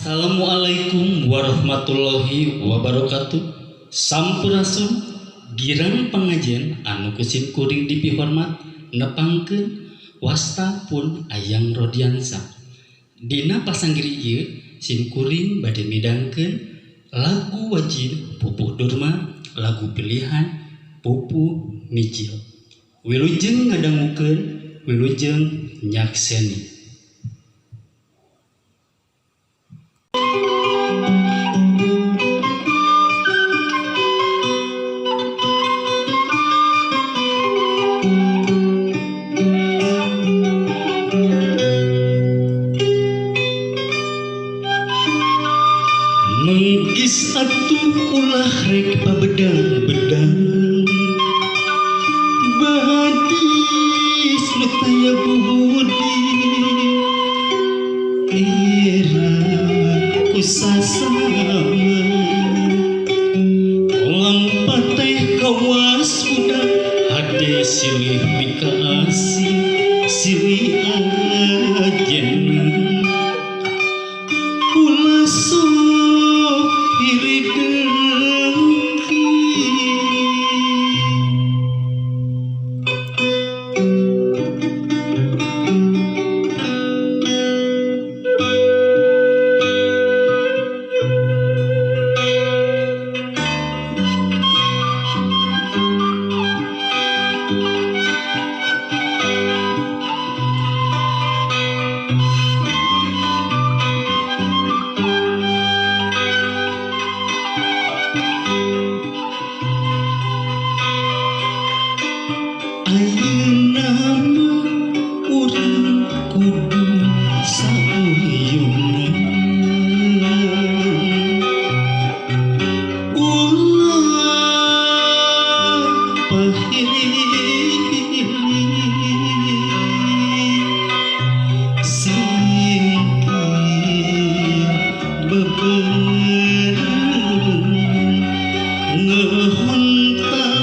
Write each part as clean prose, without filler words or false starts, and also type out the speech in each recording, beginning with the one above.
Assalamualaikum warahmatullahi wabarakatuh. Sampurasun girang pengajian anu kusim kuring dipihormat nepangkeun wasta pun Ayang Rodiansa. Dina pasanggiri ieu sim kuring bade midangkeun lagu wajib Pupuh Durma, lagu pilihan Pupuh Mijil. Wilujeng ngadangukeun, wilujeng nyakseni. Menggis atuh ulah rek pabedang-bedang bahadis nu taya budi era kusasama lampat teh kawas budak hade silih mika asih silih ajenna ulah ayeuna urang kudu sauyuna ulah pahili singkir bebereng ngehontal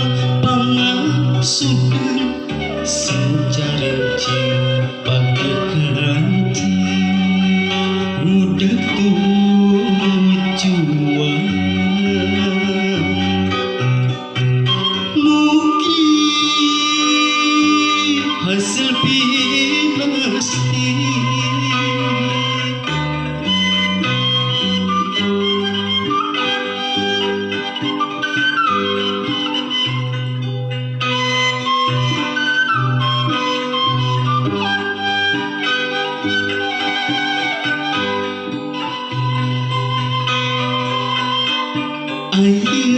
pangasudan sincarencing pake keranti mudah tujuan mugi hasil pinasti ayeuna